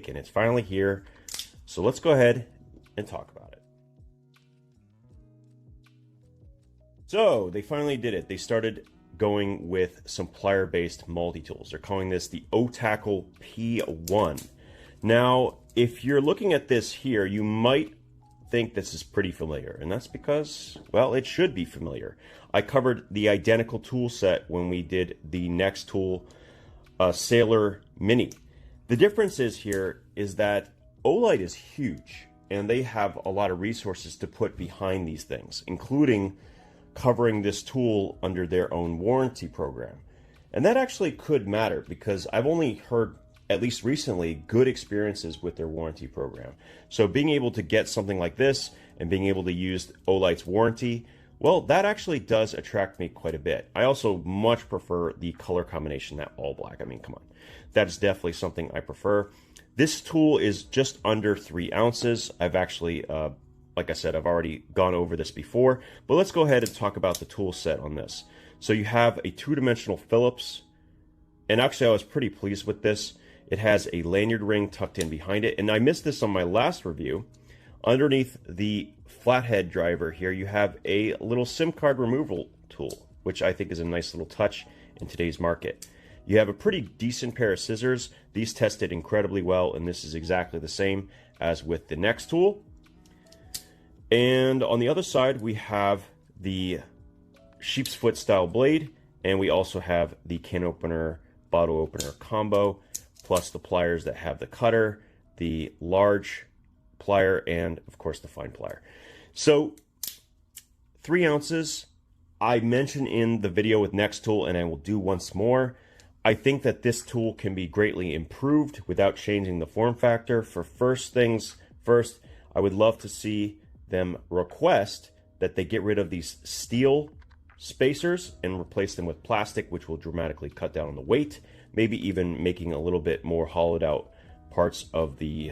and it's finally here. So let's go ahead and talk about it. So they finally did it. They started going with some plier-based multi-tools. They're calling this the O-Tackle P1. Now, if you're looking at this here, you might think this is pretty familiar, and that's because, well, it should be familiar. I covered the identical tool set when we did the next tool, Sailor Mini. The difference is that Olight is huge, and they have a lot of resources to put behind these things, including covering this tool under their own warranty program. And that actually could matter because I've only heard, at least recently, good experiences with their warranty program. So being able to get something like this and being able to use Olight's warranty, well, that actually does attract me quite a bit. I also much prefer the color combination, that all black. I mean, come on. That is definitely something I prefer. This tool is just under 3 ounces. I've actually, like I said, I've already gone over this before, but let's go ahead and talk about the tool set on this. So you have a 2-dimensional Phillips, and actually I was pretty pleased with this. It has a lanyard ring tucked in behind it, and I missed this on my last review. Underneath the flathead driver here, you have a little SIM card removal tool, which I think is a nice little touch in today's market. You have a pretty decent pair of scissors. These tested incredibly well, and this is exactly the same as with the next tool. And on the other side, we have the sheep's foot style blade, and we also have the can opener, bottle opener combo, plus the pliers that have the cutter, the large plier, and of course the fine plier. So 3 ounces, I mentioned in the video with next tool, and I will do once more. I think that this tool can be greatly improved without changing the form factor. For first things first, I would love to see them request that they get rid of these steel spacers and replace them with plastic, which will dramatically cut down on the weight, maybe even making a little bit more hollowed out parts of the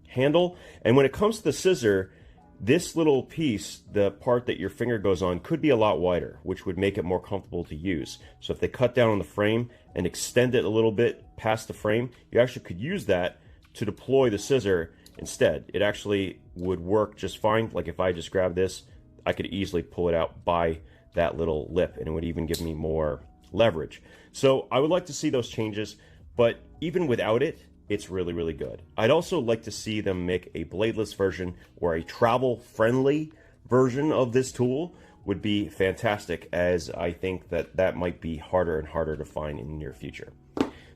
handle. And when it comes to the scissor, this little piece, the part that your finger goes on, could be a lot wider, which would make it more comfortable to use. So if they cut down on the frame and extend it a little bit past the frame, you actually could use that to deploy the scissor instead. It actually would work just fine. Like if I just grab this, I could easily pull it out by that little lip, and it would even give me more leverage. So I would like to see those changes, but even without it, it's really, really good. I'd also like to see them make a bladeless version or a travel-friendly version of this tool would be fantastic, as I think that that might be harder and harder to find in the near future.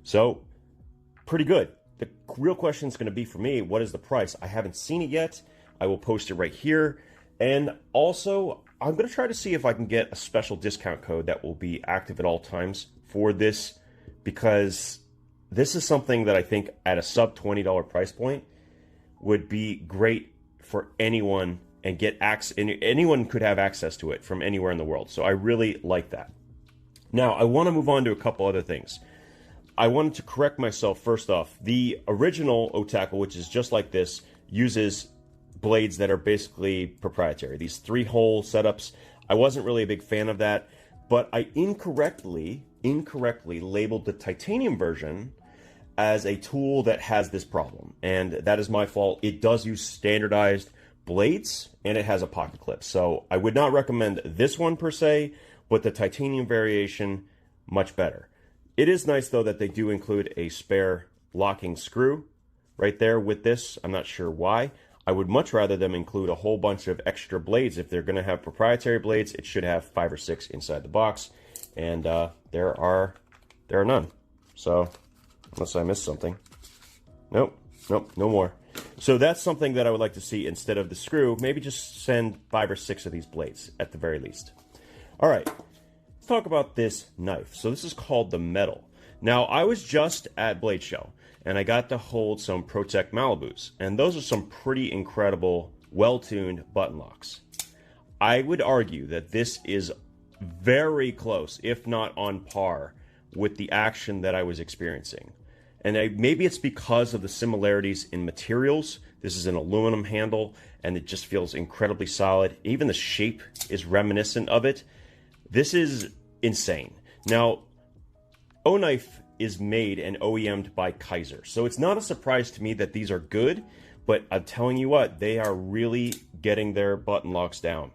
So, pretty good. The real question is going to be for me, what is the price? I haven't seen it yet. I will post it right here. And also, I'm going to try to see if I can get a special discount code that will be active at all times for this, because this is something that I think at a sub $20 price point would be great for anyone, and get access, and anyone could have access to it from anywhere in the world. So I really like that. Now, I want to move on to a couple other things. I wanted to correct myself first off. The original O-Tackle, which is just like this, uses blades that are basically proprietary. These 3-hole setups, I wasn't really a big fan of that, but I incorrectly labeled the titanium version as a tool that has this problem, and that is my fault. It does use standardized blades, and it has a pocket clip. So I would not recommend this one per se, but the titanium variation, much better. It is nice though that they do include a spare locking screw right there with this. I'm not sure why. I would much rather them include a whole bunch of extra blades. If they're going to have proprietary blades, it should have 5 or 6 inside the box, and there are none. So unless I missed something, nope, no more. So that's something that I would like to see instead of the screw. Maybe just send 5 or 6 of these blades at the very least. All right, let's talk about this knife. So this is called the Metal. Now, I was just at Blade Show, and I got to hold some ProTech Malibus, and those are some pretty incredible, well-tuned button locks. I would argue that this is very close, if not on par, with the action that I was experiencing. And maybe it's because of the similarities in materials. This is an aluminum handle, and it just feels incredibly solid. Even the shape is reminiscent of it. This is insane. Now, O-Knife is made and OEM'd by Kaiser. So it's not a surprise to me that these are good, but I'm telling you what, they are really getting their button locks down.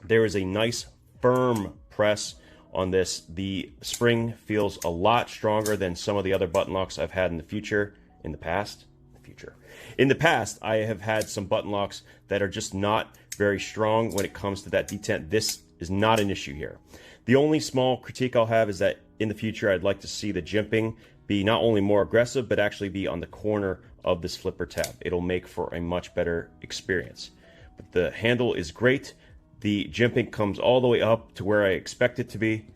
There is a nice firm press on this. The spring feels a lot stronger than some of the other button locks I've had in the past. In the past, I have had some button locks that are just not very strong when it comes to that detent. This is not an issue here. The only small critique I'll have is that in the future, I'd like to see the jimping be not only more aggressive, but actually be on the corner of this flipper tab. It'll make for a much better experience. But the handle is great. The jimping comes all the way up to where I expect it to be.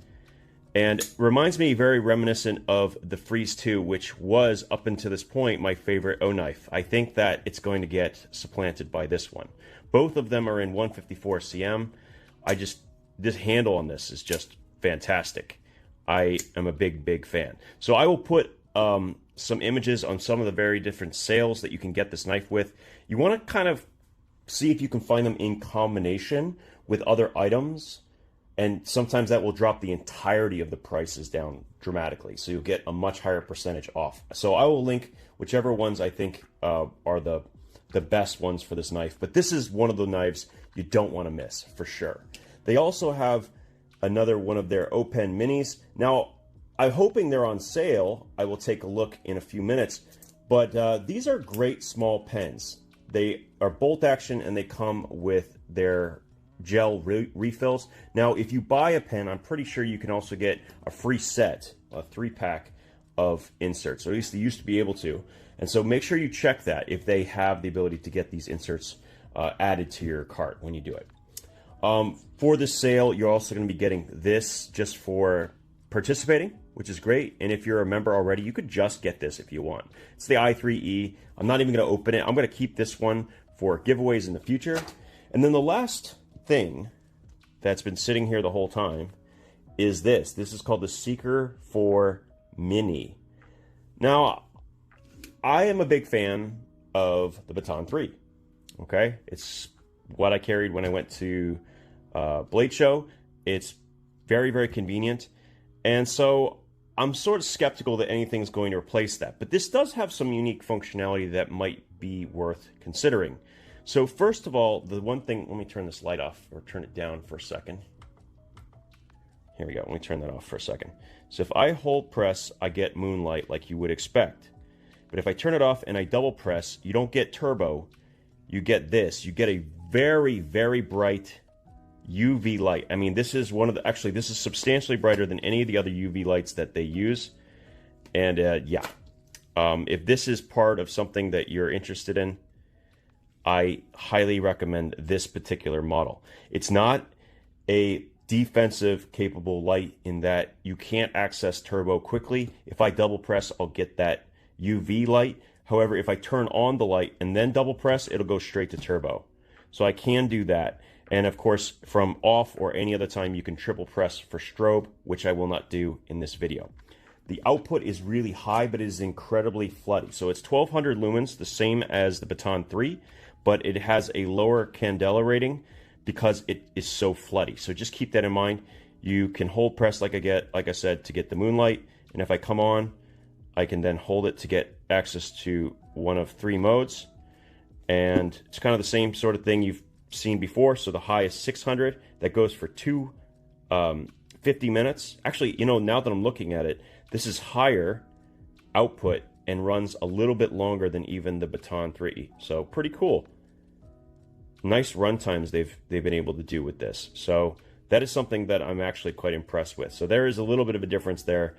And reminds me very reminiscent of the Freeze 2, which was, up until this point, my favorite O knife. I think that it's going to get supplanted by this one. Both of them are in 154 cm. This handle on this is just fantastic. I am a big fan. So I will put some images on some of the very different sales that you can get this knife with. You want to kind of see if you can find them in combination with other items. And sometimes that will drop the entirety of the prices down dramatically. So you'll get a much higher percentage off. So I will link whichever ones I think are the best ones for this knife. But this is one of the knives you don't want to miss, for sure. They also have another one of their O-Pen minis. Now, I'm hoping they're on sale. I will take a look in a few minutes. But these are great small pens. They are bolt action and they come with their gel refills. Now, if you buy a pen, I'm pretty sure you can also get a free set, a 3-pack of inserts, or at least they used to be able to. And so make sure you check that if they have the ability to get these inserts added to your cart when you do it. For this sale, you're also going to be getting this just for participating, which is great. And if you're a member already, you could just get this if you want. It's the i3E. I'm not even going to open it. I'm going to keep this one for giveaways in the future. And then the last thing that's been sitting here the whole time is this. This is called the Seeker 4 Mini. Now, I am a big fan of the Baton 3. Okay, it's what I carried when I went to Blade Show. It's very convenient, and so I'm sort of skeptical that anything's going to replace that. But this does have some unique functionality that might be worth considering. So first of all, the one thing, let me turn this light off, or turn it down for a second. Here we go, let me turn that off for a second. So if I hold press, I get moonlight like you would expect. But if I turn it off and I double press, you don't get turbo, you get this. You get a very bright UV light. I mean, this is one of the, actually this is substantially brighter than any of the other UV lights that they use. And yeah, if this is part of something that you're interested in, I highly recommend this particular model. It's not a defensive capable light in that you can't access turbo quickly. If I double press, I'll get that UV light. However, if I turn on the light and then double press, it'll go straight to turbo. So I can do that. And of course, from off or any other time, you can triple press for strobe, which I will not do in this video. The output is really high, but it is incredibly floody. So it's 1200 lumens, the same as the Baton 3, but it has a lower candela rating because it is so floody. So just keep that in mind. You can hold press like I said, to get the moonlight. And if I come on, I can then hold it to get access to one of 3 modes. And it's kind of the same sort of thing you've seen before. So the high is 600. That goes for 50 minutes. Actually, you know, now that I'm looking at it, this is higher output and runs a little bit longer than even the Baton 3. So pretty cool. Nice run times they've been able to do with this. So that is something that I'm actually quite impressed with. So there is a little bit of a difference there.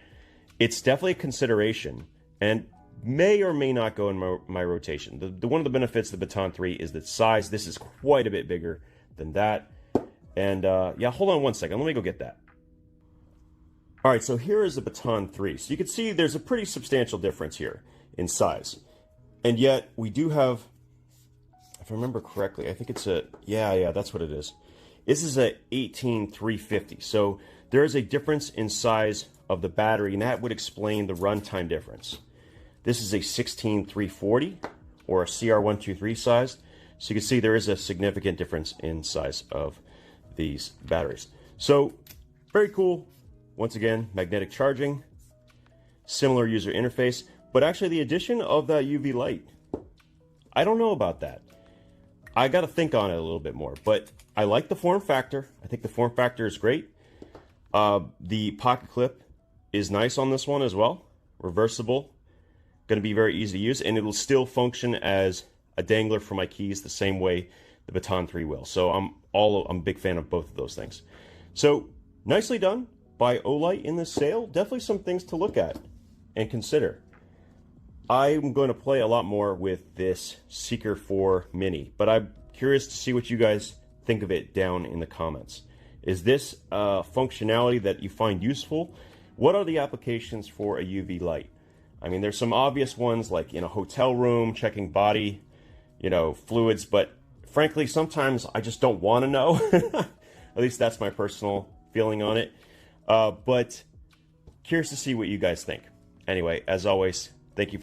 It's definitely a consideration and may or may not go in my rotation. One of the benefits of the Baton 3 is the size. This is quite a bit bigger than that. And yeah, hold on one second. Let me go get that. All right, so here is the Baton 3. So you can see there's a pretty substantial difference here in size. And yet we do have, if I remember correctly, I think it's a, yeah, that's what it is. This is a 18350. So there is a difference in size of the battery, and that would explain the runtime difference. This is a 16340 or a CR123 size. So you can see there is a significant difference in size of these batteries. So very cool. Once again, magnetic charging. similar user interface, but actually the addition of that UV light, I don't know about that. I got to think on it a little bit more, but I like the form factor. I think the form factor is great. The pocket clip is nice on this one as well. Reversible, going to be very easy to use, and it'll still function as a dangler for my keys the same way the Baton 3 will. So I'm a big fan of both of those things. So nicely done by Olight in this sale. Definitely some things to look at and consider. I'm going to play a lot more with this Seeker 4 Mini, but I'm curious to see what you guys think of it down in the comments. Is this functionality that you find useful? What are the applications for a UV light? I mean, there's some obvious ones like in a hotel room, checking body, fluids, but frankly, sometimes I just don't want to know. At least that's my personal feeling on it. But curious to see what you guys think. Anyway, as always,